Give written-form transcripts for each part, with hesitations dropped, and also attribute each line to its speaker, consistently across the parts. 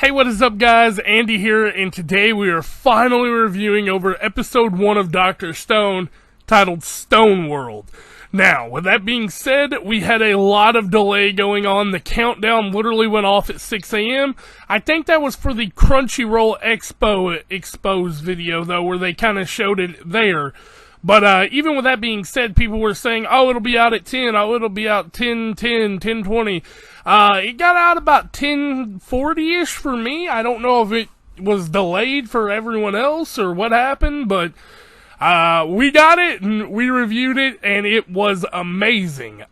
Speaker 1: Hey, what is up, guys? Andy here, and today we are finally reviewing over episode 1 of Dr. Stone, titled Stone World. Now, with that being said, we had a lot of delay going on. The countdown literally went off at 6 a.m. I think that was for the Crunchyroll Expose video, though, where they kind of showed it there. But even with that being said, people were saying, oh, it'll be out at 10, oh, it'll be out 10:20. It got out about 10:40-ish for me. I don't know if it was delayed for everyone else or what happened, but we got it and we reviewed it and it was amazing.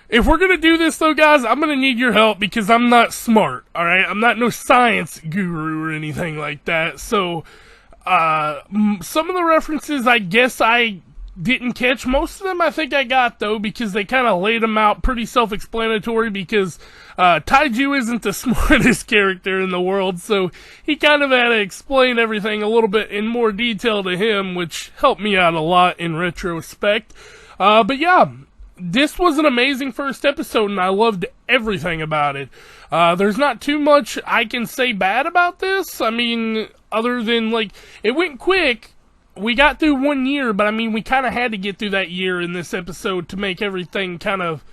Speaker 1: If we're gonna do this though, guys, I'm gonna need your help because I'm not smart, alright? I'm not no science guru or anything like that, so some of the references, I guess I didn't catch. Most of them I think I got, though, because they kind of laid them out pretty self-explanatory, because Taiju isn't the smartest character in the world, so he kind of had to explain everything a little bit in more detail to him, which helped me out a lot in retrospect. But yeah, this was an amazing first episode, and I loved everything about it. There's not too much I can say bad about this. I mean, other than, like, it went quick. We got through 1 year, but I mean, we kind of had to get through that year in this episode to make everything kind of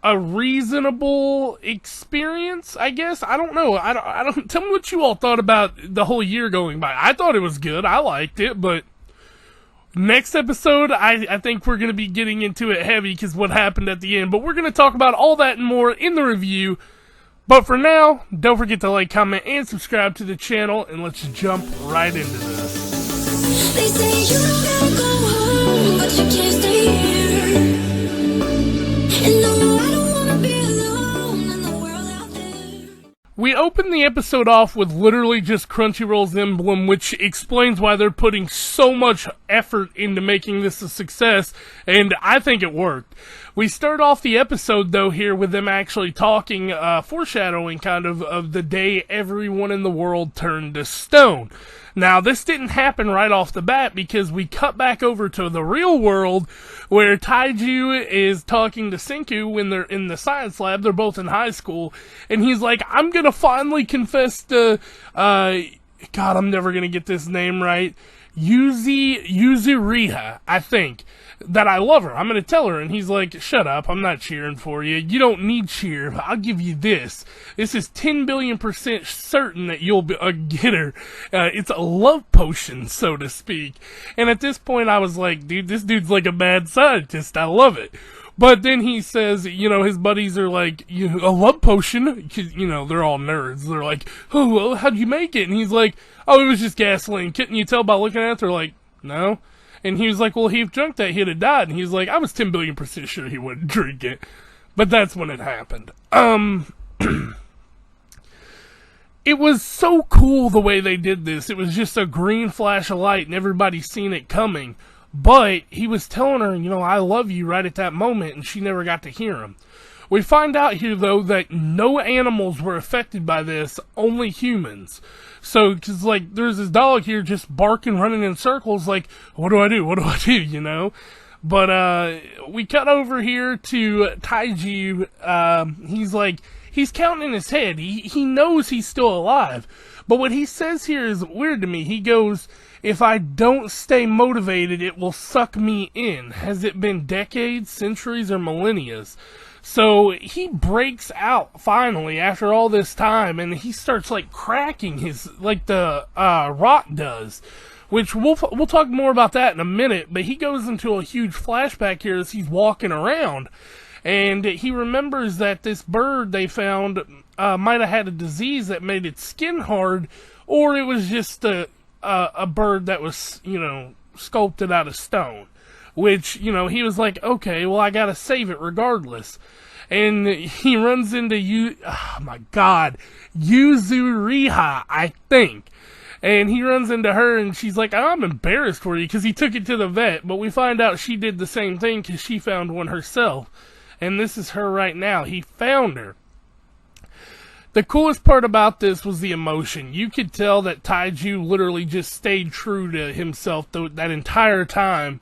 Speaker 1: a reasonable experience, I guess. I don't know. I don't. Tell me what you all thought about the whole year going by. I thought it was good. I liked it, but next episode, I think we're going to be getting into it heavy because what happened at the end. But we're going to talk about all that and more in the review. But for now, don't forget to like, comment, and subscribe to the channel, and let's jump right into this.
Speaker 2: They say you gotta go home, but you can't stay here. And no, I don't wanna be alone in the world out there.
Speaker 1: We open the episode off with literally just Crunchyroll's emblem, which explains why they're putting so much effort into making this a success, and I think it worked. We start off the episode, though, here with them actually talking, foreshadowing kind of the day everyone in the world turned to stone. Now, this didn't happen right off the bat because we cut back over to the real world where Taiju is talking to Senku when they're in the science lab. They're both in high school. And he's like, I'm gonna finally confess to, God, I'm never gonna get this name right. Yuzuriha, I think, that I love her. I'm gonna tell her. And he's like, shut up, I'm not cheering for you. You don't need cheer. I'll give you this. This is 10 billion% certain that you'll be a getter. It's a love potion, so to speak. And at this point I was like, dude, this dude's like a mad scientist. I love it. But then he says, you know, his buddies are like, a love potion? You know, they're all nerds. They're like, oh, well, how'd you make it? And he's like, oh, it was just gasoline. Couldn't you tell by looking at it? They're like, no. And he was like, well, he drunk that, he'd have died. And he's like, I was 10 billion% sure he wouldn't drink it. But that's when it happened. It was so cool the way they did this. It was just a green flash of light and everybody seen it coming. But he was telling her, you know, I love you right at that moment, and she never got to hear him. We find out here, though, that no animals were affected by this, only humans. So, because, like, there's this dog here just barking, running in circles, like, what do I do? What do I do, you know? But, we cut over here to Taiju. He's like, he's counting in his head. He knows he's still alive. But what he says here is weird to me. He goes, if I don't stay motivated, it will suck me in. Has it been decades, centuries, or millennia? So he breaks out finally after all this time, and he starts like cracking his, like the Rock does, which we'll talk more about that in a minute. But he goes into a huge flashback here as he's walking around, and he remembers that this bird they found might have had a disease that made its skin hard, or it was just a bird that was, you know, sculpted out of stone. Which, you know, he was like, okay, well, I gotta save it regardless. And he runs into Yuzuriha, I think. And he runs into her, and she's like, I'm embarrassed for you, because he took it to the vet. But we find out she did the same thing, because she found one herself. And this is her right now. He found her. The coolest part about this was the emotion. You could tell that Taiju literally just stayed true to himself that entire time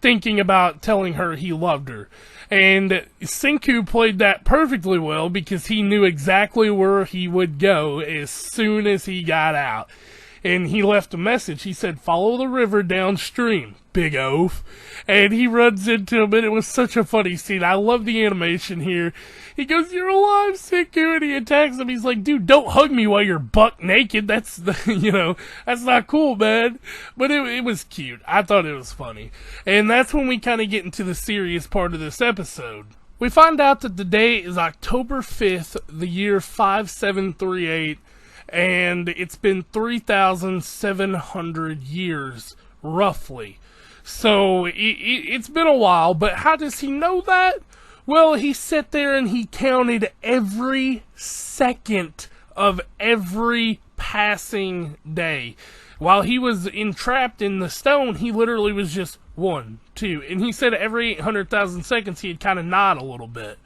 Speaker 1: thinking about telling her he loved her. And Senku played that perfectly well because he knew exactly where he would go as soon as he got out. And he left a message. He said, "Follow the river downstream, big oaf." And he runs into him, and it was such a funny scene. I love the animation here. He goes, "You're alive, Senku," and he attacks him. He's like, "Dude, don't hug me while you're buck naked. That's, that's not cool, man." But it was cute. I thought it was funny. And that's when we kind of get into the serious part of this episode. We find out that the day is October 5th, the year 5738, and it's been 3,700 years, roughly. So, it's been a while, but how does he know that? Well, he sat there and he counted every second of every passing day. While he was entrapped in the stone, he literally was just 1, 2, and he said every 800,000 seconds he'd kind of nod a little bit.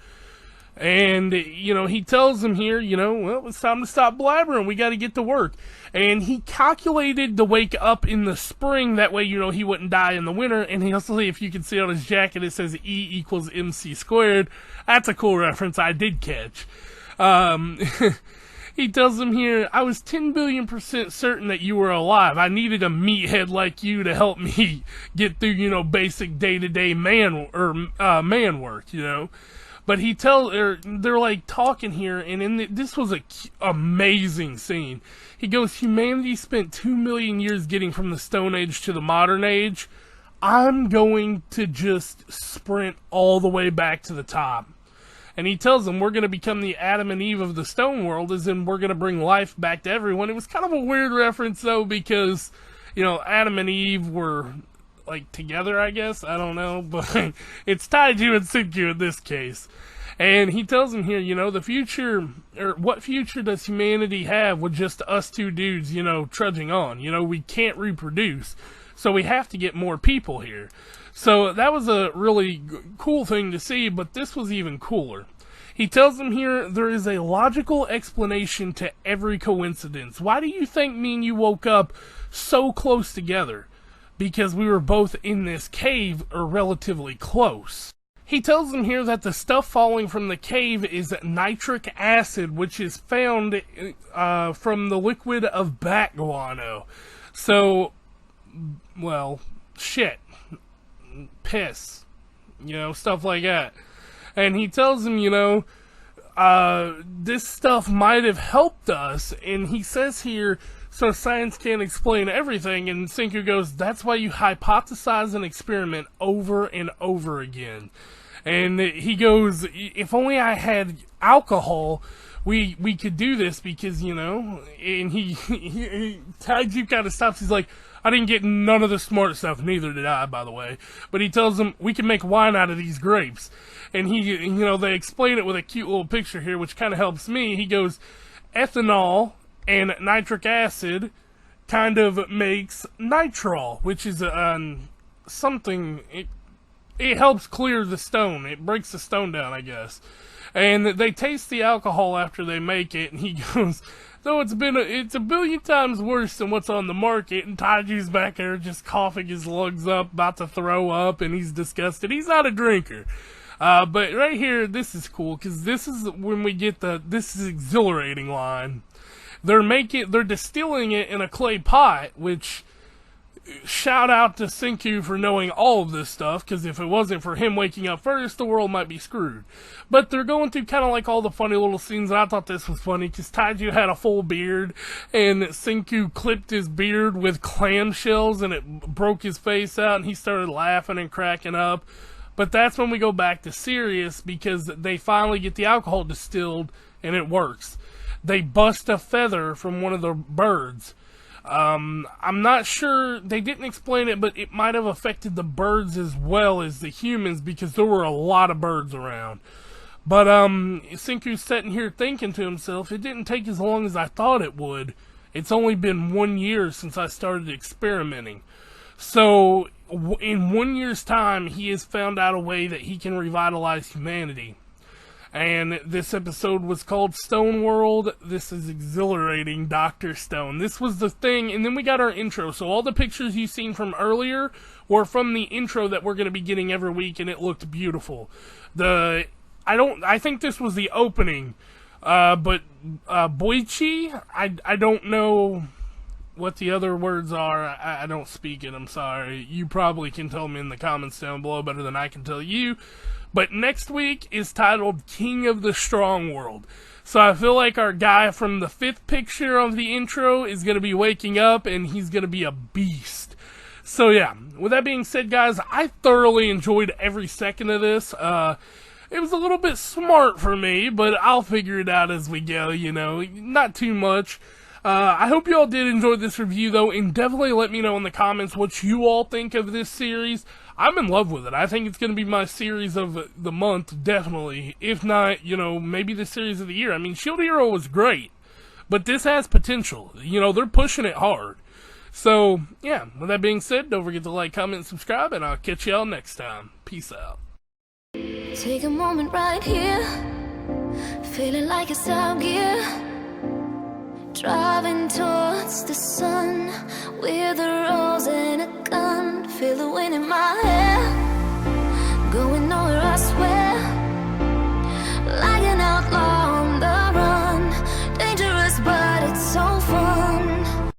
Speaker 1: And, he tells him here, well, it's time to stop blabbering. We got to get to work. And he calculated to wake up in the spring. That way, he wouldn't die in the winter. And he also, if you can see on his jacket, it says E equals MC squared. That's a cool reference I did catch. He tells him here, "I was 10 billion% certain that you were alive. I needed a meathead like you to help me get through, basic day-to-day man work, But they're like talking here, and this was a amazing scene. He goes, "Humanity spent 2 million years getting from the Stone Age to the modern age. I'm going to just sprint all the way back to the top." And he tells them, "We're going to become the Adam and Eve of the stone world, as in we're going to bring life back to everyone." It was kind of a weird reference, though, because, Adam and Eve were together, I guess. I don't know, but it's Taiju and Senku in this case. And he tells him here, the future, or what future does humanity have with just us two dudes, trudging on? We can't reproduce, so we have to get more people here. So that was a really cool thing to see, but this was even cooler. He tells him here, "There is a logical explanation to every coincidence. Why do you think me and you woke up so close together? Because we were both in this cave, or relatively close." He tells him here that the stuff falling from the cave is nitric acid, which is found from the liquid of bat guano. So, well, shit. Piss. Stuff like that. And he tells him, this stuff might have helped us, and he says here, "So science can't explain everything," and Senku goes, "That's why you hypothesize and experiment over and over again." And he goes, "If only I had alcohol, we could do this, because, and Taiju kind of stops. He's like, "I didn't get none of the smart stuff, neither did I, by the way." But he tells him, "We can make wine out of these grapes." And they explain it with a cute little picture here, which kind of helps me. He goes, "Ethanol and nitric acid kind of makes nitral, which is something, it helps clear the stone. It breaks the stone down, I guess." And they taste the alcohol after they make it, and he goes, "Though it's a billion times worse than what's on the market." And Taiju's back there just coughing his lungs up, about to throw up, and he's disgusted. He's not a drinker. But right here, this is cool, because this is when we get this is exhilarating line. They're distilling it in a clay pot, which, shout out to Senku for knowing all of this stuff, because if it wasn't for him waking up first, the world might be screwed. But they're going through kind of like all the funny little scenes, and I thought this was funny, because Taiju had a full beard, and Senku clipped his beard with clamshells, and it broke his face out, and he started laughing and cracking up. But that's when we go back to serious, because they finally get the alcohol distilled, and it works. They bust a feather from one of the birds. I'm not sure, they didn't explain it, but it might have affected the birds as well as the humans, because there were a lot of birds around. But, Senku's sitting here thinking to himself, "It didn't take as long as I thought it would. It's only been 1 year since I started experimenting." So, in 1 year's time, he has found out a way that he can revitalize humanity. And this episode was called Stone World. This is exhilarating, Dr. Stone. This was the thing, and then we got our intro. So all the pictures you've seen from earlier were from the intro that we're going to be getting every week, and it looked beautiful. I think this was the opening, but Boichi, I don't know what the other words are. I don't speak it, I'm sorry. You probably can tell me in the comments down below better than I can tell you. But next week is titled King of the Strong World. So I feel like our guy from the 5th picture of the intro is going to be waking up, and he's going to be a beast. So yeah, with that being said, guys, I thoroughly enjoyed every second of this. It was a little bit smart for me, but I'll figure it out as we go, not too much. I hope you all did enjoy this review, though, and definitely let me know in the comments what you all think of this series. I'm in love with it. I think it's going to be my series of the month, definitely. If not, maybe the series of the year. I mean, Shield Hero was great, but this has potential. They're pushing it hard. So, yeah, with that being said, don't forget to like, comment, and subscribe, and I'll catch y'all next time. Peace out.
Speaker 2: Take a moment right here, feeling like it's out gear, driving towards the sun with a rose and a gun. Feel the wind in my hair.